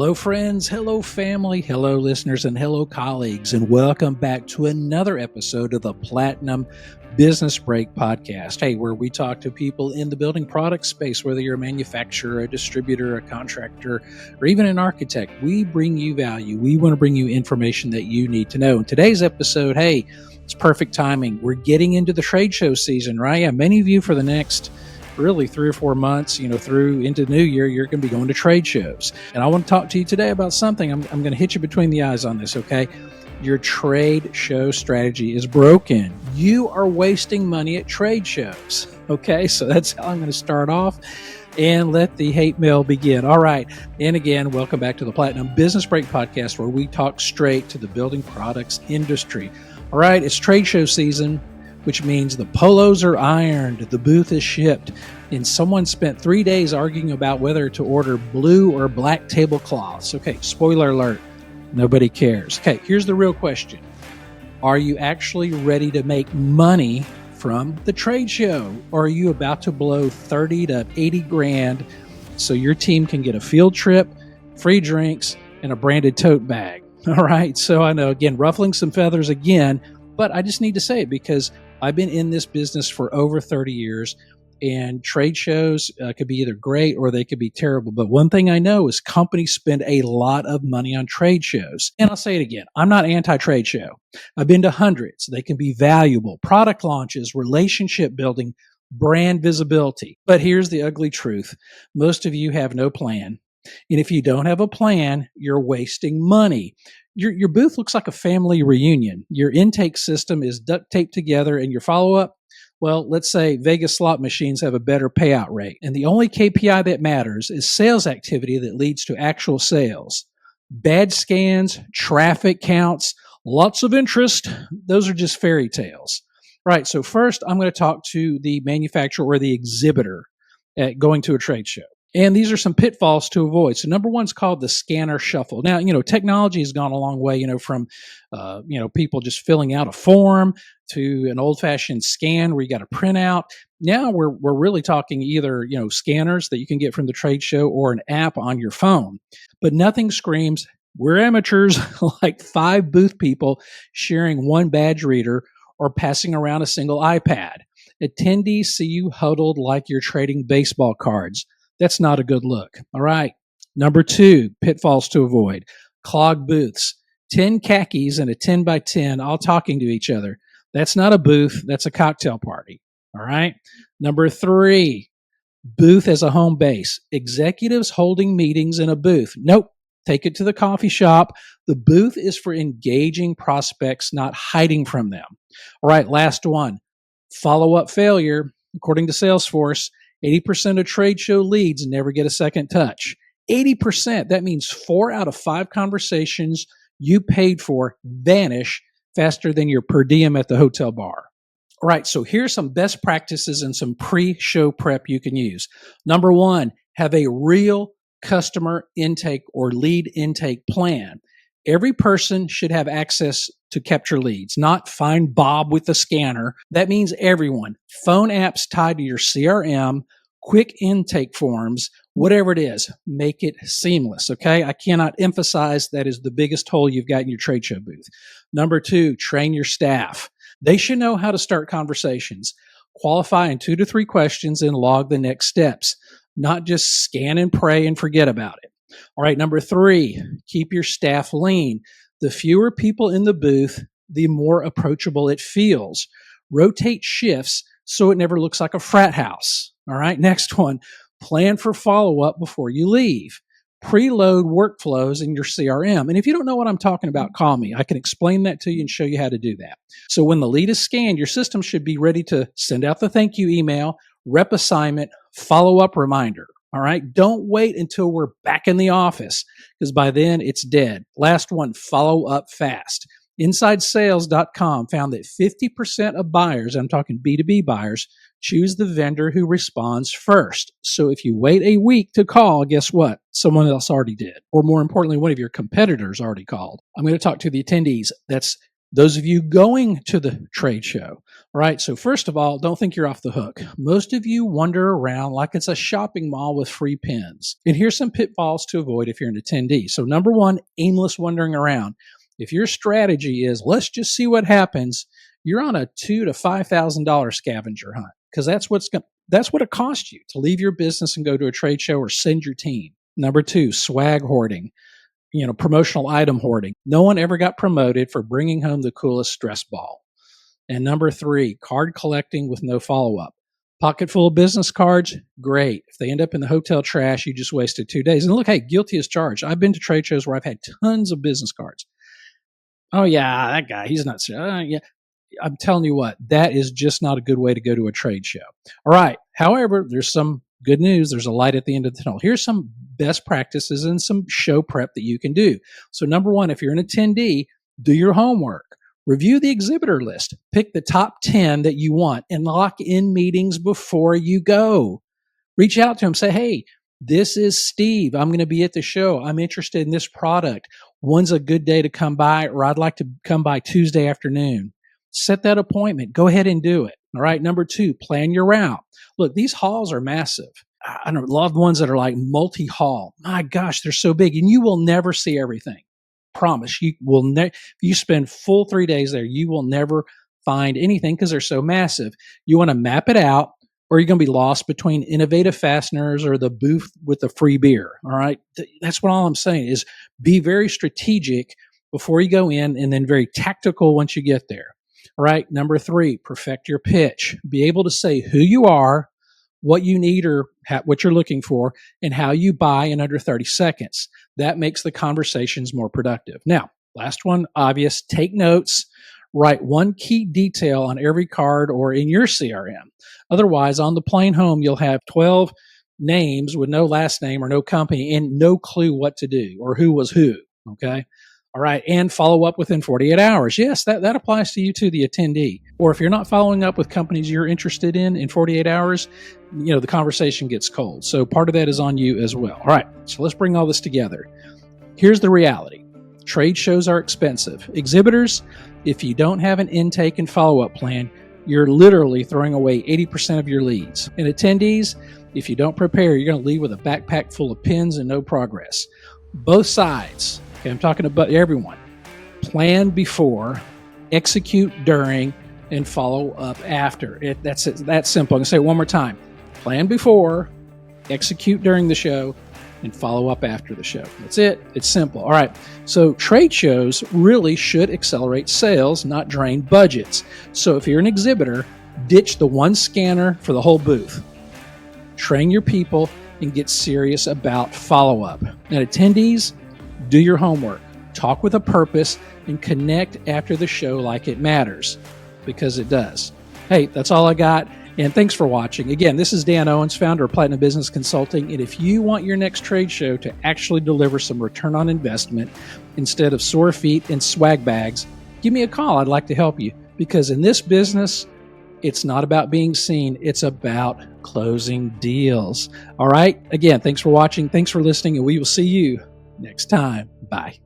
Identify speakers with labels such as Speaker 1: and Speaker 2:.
Speaker 1: Hello, friends. Hello, family. Hello, listeners, and hello, colleagues. And welcome back to another episode of the Platinum Business Break podcast. Hey, where we talk to people in the building product space, whether you're a manufacturer, a distributor, a contractor, or even an architect. We bring you value. We want to bring you information that you need to know. In today's episode, hey, it's perfect timing. We're getting into the trade show season, right? Yeah, many of you for the next really 3 or 4 months, through into the new year, you're going to be going to trade shows. And I want to talk to you today about something. I'm going to hit you between the eyes on this, okay? Your trade show strategy is broken. You are wasting money at trade shows, okay? So that's how I'm going to start off and let the hate mail begin. All right. And again, welcome back to the Platinum Business Break podcast, where we talk straight to the building products industry. All right. It's trade show season, which means the polos are ironed, the booth is shipped, and someone spent 3 days arguing about whether to order blue or black tablecloths. Okay, spoiler alert, nobody cares. Okay, here's the real question. Are you actually ready to make money from the trade show? Or are you about to blow 30 to 80 grand so your team can get a field trip, free drinks, and a branded tote bag? All right, so I know, again, ruffling some feathers again, but I just need to say it because I've been in this business for over 30 years, and trade shows could be either great or they could be terrible. But one thing I know is companies spend a lot of money on trade shows. And I'll say it again, I'm not anti-trade show. I've been to hundreds. They can be valuable. Product launches, relationship building, brand visibility. But here's the ugly truth. Most of you have no plan. And if you don't have a plan, you're wasting money. Your booth looks like a family reunion. Your intake system is duct taped together, and your follow-up, well, let's say Vegas slot machines have a better payout rate. And the only KPI that matters is sales activity that leads to actual sales. Bad scans, traffic counts, lots of interest, those are just fairy tales. Right, so first I'm going to talk to the manufacturer or the exhibitor at going to a trade show. And these are some pitfalls to avoid. So number one is called the scanner shuffle. Now, technology has gone a long way, from, people just filling out a form to an old fashioned scan where you got a printout. Now we're really talking either, scanners that you can get from the trade show or an app on your phone. But nothing screams, we're amateurs, like 5 booth people sharing one badge reader or passing around a single iPad. Attendees see you huddled like you're trading baseball cards. That's not a good look. All right. Number 2, pitfalls to avoid. Clogged booths. 10 khakis and a 10 by 10 all talking to each other. That's not a booth. That's a cocktail party. All right. Number 3, booth as a home base. Executives holding meetings in a booth. Nope. Take it to the coffee shop. The booth is for engaging prospects, not hiding from them. All right. Last one. Follow-up failure. According to Salesforce, 80% of trade show leads never get a second touch. 80%, that means 4 out of 5 conversations you paid for vanish faster than your per diem at the hotel bar. All right, so here's some best practices and some pre-show prep you can use. Number 1, have a real customer intake or lead intake plan. Every person should have access to capture leads, not find Bob with the scanner. That means everyone. Phone apps tied to your CRM, quick intake forms, whatever it is, make it seamless, okay? I cannot emphasize that is the biggest hole you've got in your trade show booth. Number 2, train your staff. They should know how to start conversations. Qualify in 2 to 3 questions and log the next steps, not just scan and pray and forget about it. All right, number 3, keep your staff lean. The fewer people in the booth, the more approachable it feels. Rotate shifts so it never looks like a frat house. All right, next one, plan for follow-up before you leave. Preload workflows in your CRM. And if you don't know what I'm talking about, call me. I can explain that to you and show you how to do that. So when the lead is scanned, your system should be ready to send out the thank you email, rep assignment, follow-up reminder. All right. Don't wait until we're back in the office because by then it's dead. Last one, follow up fast. InsideSales.com found that 50% of buyers, I'm talking B2B buyers, choose the vendor who responds first. So if you wait a week to call, guess what? Someone else already did. Or more importantly, one of your competitors already called. I'm going to talk to the attendees. That's those of you going to the trade show. All right, so first of all, don't think you're off the hook. Most of you wander around like it's a shopping mall with free pins. And here's some pitfalls to avoid if you're an attendee. So number one, aimless wandering around. If your strategy is let's just see what happens, you're on a $2,000 to $5,000 scavenger hunt because that's what it costs you to leave your business and go to a trade show or send your team. Number two, swag hoarding. Promotional item hoarding. No one ever got promoted for bringing home the coolest stress ball. And number three, card collecting with no follow-up. Pocket full of business cards, great. If they end up in the hotel trash, you just wasted 2 days. And look, hey, guilty as charged. I've been to trade shows where I've had tons of business cards. Oh, yeah, that guy, he's not. Yeah. I'm telling you what, that is just not a good way to go to a trade show. All right. However, there's some good news. There's a light at the end of the tunnel. Here's some best practices and some show prep that you can do. So number one, if you're an attendee, do your homework. Review the exhibitor list. Pick the top 10 that you want and lock in meetings before you go. Reach out to them. Say, hey, this is Steve. I'm going to be at the show. I'm interested in this product. When's a good day to come by? Or I'd like to come by Tuesday afternoon. Set that appointment. Go ahead and do it. All right. Number two, plan your route. Look, these halls are massive. I love ones that are like multi-hall. My gosh, they're so big and you will never see everything. Promise you will if you spend full 3 days there, you will never find anything because they're so massive. You want to map it out or you're going to be lost between innovative fasteners or the booth with the free beer. All right. That's what all I'm saying is be very strategic before you go in and then very tactical once you get there. All right. Number three, perfect your pitch. Be able to say who you are, what you need or what you're looking for, and how you buy in under 30 seconds. That makes the conversations more productive. Now, last one, obvious, take notes. Write one key detail on every card or in your CRM. Otherwise, on the plane home, you'll have 12 names with no last name or no company and no clue what to do or who was who, okay? All right, and follow up within 48 hours. Yes, that applies to you too, the attendee. Or if you're not following up with companies you're interested in 48 hours, the conversation gets cold. So part of that is on you as well. All right, so let's bring all this together. Here's the reality. Trade shows are expensive. Exhibitors, if you don't have an intake and follow-up plan, you're literally throwing away 80% of your leads. And attendees, if you don't prepare, you're going to leave with a backpack full of pins and no progress. Both sides. Okay, I'm talking about everyone. Plan before, execute during, and follow up after. That's simple. I'm going to say it one more time. Plan before, execute during the show, and follow up after the show. That's it. It's simple. All right. So trade shows really should accelerate sales, not drain budgets. So if you're an exhibitor, ditch the one scanner for the whole booth. Train your people and get serious about follow-up. And attendees, do your homework. Talk with a purpose and connect after the show like it matters, because it does. Hey, that's all I got. And thanks for watching. Again, this is Dan Owens, founder of Platinum Business Consulting. And if you want your next trade show to actually deliver some return on investment instead of sore feet and swag bags, give me a call. I'd like to help you, because in this business, it's not about being seen. It's about closing deals. All right. Again, thanks for watching. Thanks for listening. And we will see you next time. Bye.